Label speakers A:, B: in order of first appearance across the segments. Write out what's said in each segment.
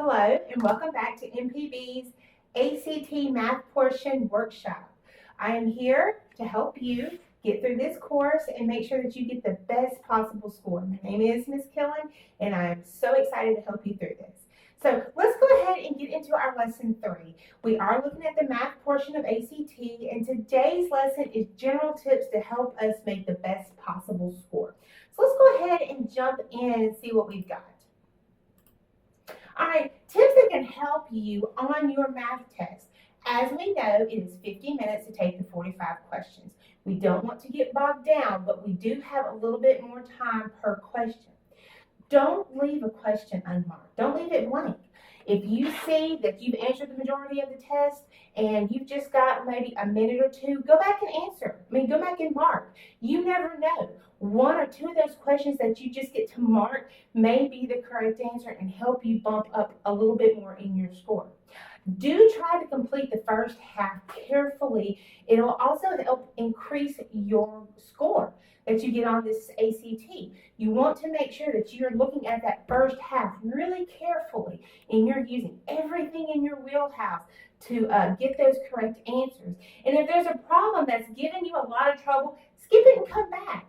A: Hello and welcome back to MPB's ACT Math Portion Workshop. I am here to help you get through this course and make sure that you get the best possible score. My name is Ms. Killen and I am so excited to help you through this. So let's go ahead and get into our lesson 3. We are looking at the math portion of ACT, and today's lesson is general tips to help us make the best possible score. So let's go ahead and jump in and see what we've got. All right, tips that can help you on your math test. As we know, it is 50 minutes to take the 45 questions. We don't want to get bogged down, but we do have a little bit more time per question. Don't leave a question unmarked. Don't leave it blank. If you see that you've answered the majority of the test and you've just got maybe a minute or two, go back and answer. Go back and mark. You never know. 1 or 2 of those questions that you just get to mark may be the correct answer and help you bump up a little bit more in your score. Do try to complete the first half carefully. It'll also help increase your score that you get on this ACT. You want to make sure that you're looking at that first half really carefully and you're using everything in your wheelhouse to get those correct answers. And if there's a problem that's giving you a lot of trouble, skip it and come back.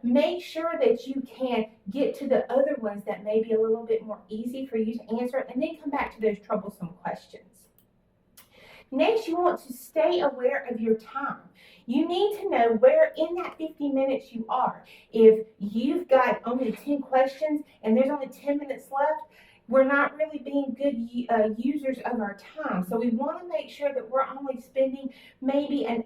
A: Make sure that you can get to the other ones that may be a little bit more easy for you to answer, and then come back to those troublesome questions. Next, you want to stay aware of your time. You need to know where in that 50 minutes you are. If you've got only 10 questions and there's only 10 minutes left, we're not really being good users of our time. So we want to make sure that we're only spending maybe a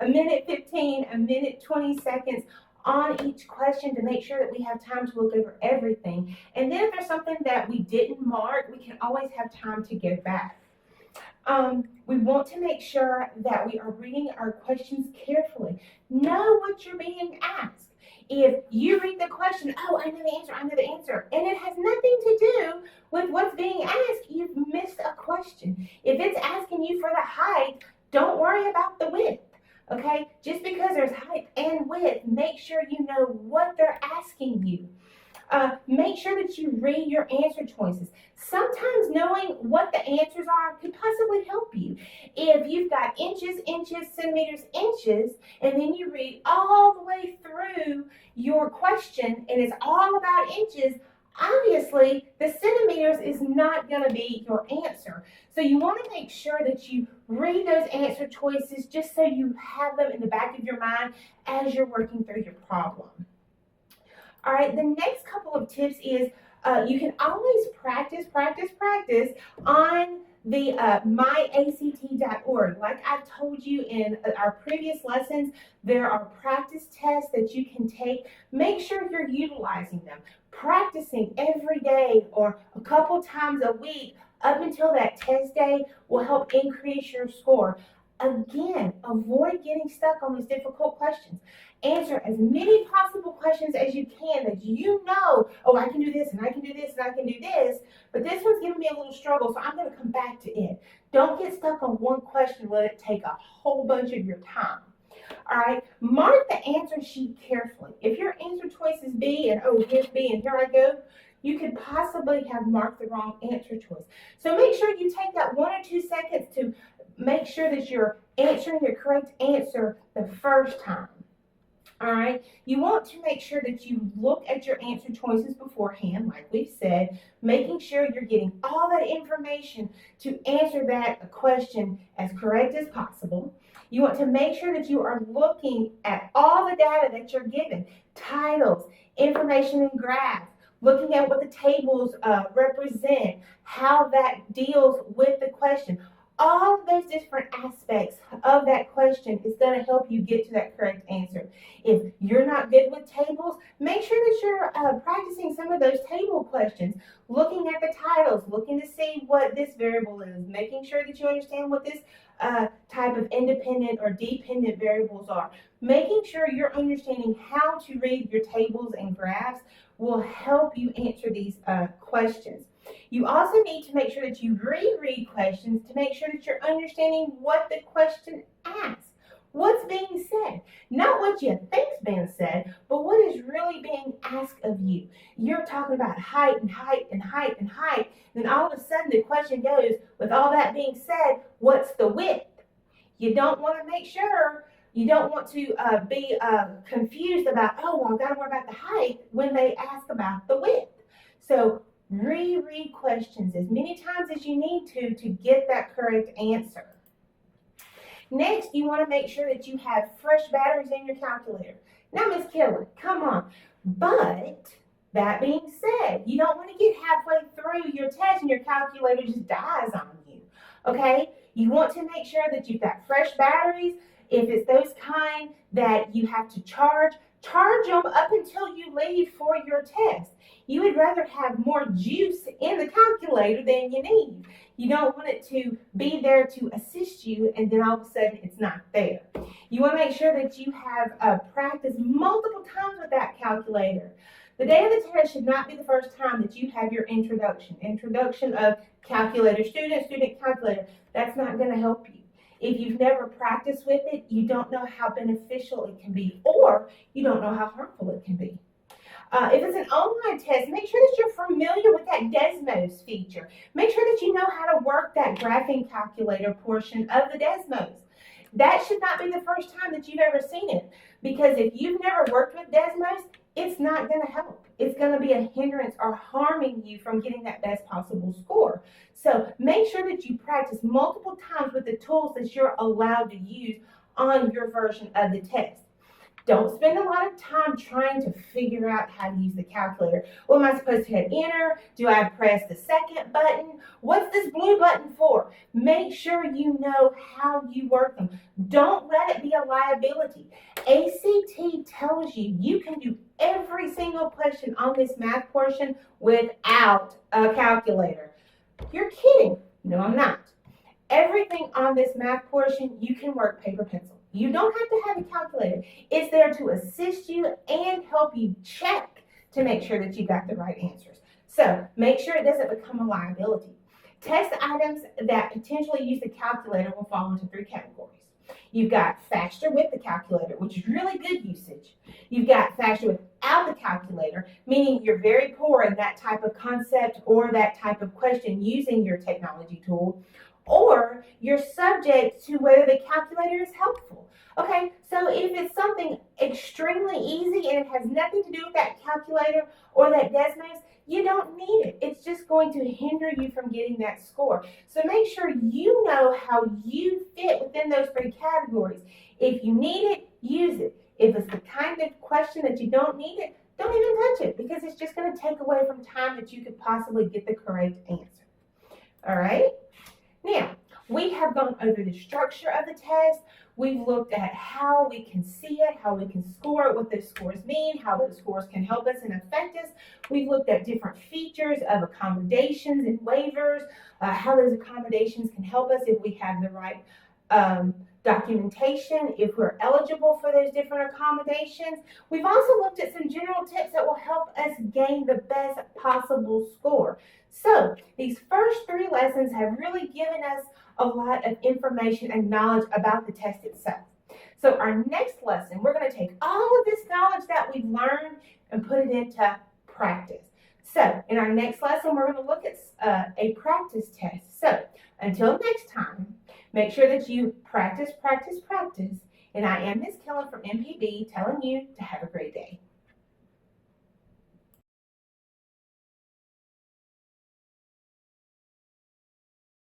A: minute 15, a minute 20 seconds on each question to make sure that we have time to look over everything. And then if there's something that we didn't mark, we can always have time to go back. We want to make sure that we are reading our questions carefully. Know what you're being asked. If you read the question, oh, I know the answer, and it has nothing to do with what's being asked, you've missed a question. If it's asking you for the height, don't worry about the width, okay? Just because there's height and width, make sure you know what they're asking you. Make sure that you read your answer choices. Sometimes knowing what the answers are could possibly help you. If you've got inches, centimeters, inches, and then you read all the way through your question and it's all about inches, obviously the centimeters is not going to be your answer. So you want to make sure that you read those answer choices just so you have them in the back of your mind as you're working through your problem. All right, the next couple of tips is you can always practice on the myact.org. Like I've told you in our previous lessons, there are practice tests that you can take. Make sure you're utilizing them. Practicing every day or a couple times a week up until that test day will help increase your score. Again, avoid getting stuck on these difficult questions. Answer as many possible questions as you can that you know, oh, I can do this, and I can do this, and I can do this, but this one's giving me a little struggle, so I'm going to come back to it. Don't get stuck on one question and let it take a whole bunch of your time. All right, mark the answer sheet carefully. If your answer choice is B, and oh, here's B, and here I go, you could possibly have marked the wrong answer choice. So make sure you take that 1 or 2 seconds to make sure that you're answering the correct answer the first time. All right, you want to make sure that you look at your answer choices beforehand, like we've said, making sure you're getting all that information to answer that question as correct as possible. You want to make sure that you are looking at all the data that you're given, titles, information in graphs, looking at what the tables represent, how that deals with the question. All of those different aspects of that question is going to help you get to that correct answer. If you're not good with tables, make sure that you're practicing some of those table questions, looking at the titles, looking to see what this variable is, making sure that you understand what this type of independent or dependent variables are. Making sure you're understanding how to read your tables and graphs will help you answer these questions. You also need to make sure that you reread questions to make sure that you're understanding what the question asks. What's being said? Not what you think's being said, but what is really being asked of you? You're talking about height and height and height and height. Then all of a sudden the question goes, with all that being said, what's the width? You don't want to make sure, you don't want to be confused about, oh, well, I've got to worry about the height when they ask about the width. So reread questions as many times as you need to get that correct answer. Next, you want to make sure that you have fresh batteries in your calculator. Now, Miss Kelly, come on. But that being said, you don't want to get halfway through your test and your calculator just dies on you, okay? You want to make sure that you've got fresh batteries. If it's those kind that you have to charge them up until you leave for your test. You would rather have more juice in the calculator than you need. You don't want it to be there to assist you and then all of a sudden it's not there. You want to make sure that you have practiced multiple times with that calculator. The day of the test should not be the first time that you have your introduction of calculator, student calculator. That's not going to help you. If you've never practiced with it, you don't know how beneficial it can be, or you don't know how harmful it can be. If it's an online test, make sure that you're familiar with that Desmos feature. Make sure that you know how to work that graphing calculator portion of the Desmos. That should not be the first time that you've ever seen it, because if you've never worked with Desmos, it's not going to help. It's going to be a hindrance or harming you from getting that best possible score. So make sure that you practice multiple times with the tools that you're allowed to use on your version of the test. Don't spend a lot of time trying to figure out how to use the calculator. Well, am I supposed to hit enter? Do I press the second button? What's this blue button for? Make sure you know how you work them. Don't let it be a liability. ACT tells you you can do every single question on this math portion without a calculator. You're kidding. No, I'm not. Everything on this math portion, you can work paper pencil. You don't have to have a calculator. It's there to assist you and help you check to make sure that you got the right answers. So make sure it doesn't become a liability. Test items that potentially use the calculator will fall into 3 categories. You've got faster with the calculator, which is really good usage. You've got faster without the calculator, meaning you're very poor in that type of concept or that type of question using your technology tool. Or you're subject to whether the calculator is helpful. Okay, so if it's something extremely easy and it has nothing to do with that calculator or that Desmos, you don't need it. It's just going to hinder you from getting that score. So make sure you know how you fit within those 3 categories. If you need it, use it. If it's the kind of question that you don't need it, don't even touch it, because it's just going to take away from time that you could possibly get the correct answer. All right? Now, we have gone over the structure of the test. We've looked at how we can see it, how we can score it, what those scores mean, how those scores can help us and affect us. We've looked at different features of accommodations and waivers, how those accommodations can help us if we have the right documentation, if we're eligible for those different accommodations. We've also looked at some general tips that will help us gain the best possible score. So these first 3 lessons have really given us a lot of information and knowledge about the test itself. So our next lesson, we're going to take all of this knowledge that we've learned and put it into practice. So in our next lesson, we're going to look at a practice test. So until next time, make sure that you practice. And I am Miss Keller from MPB telling you to have a great day.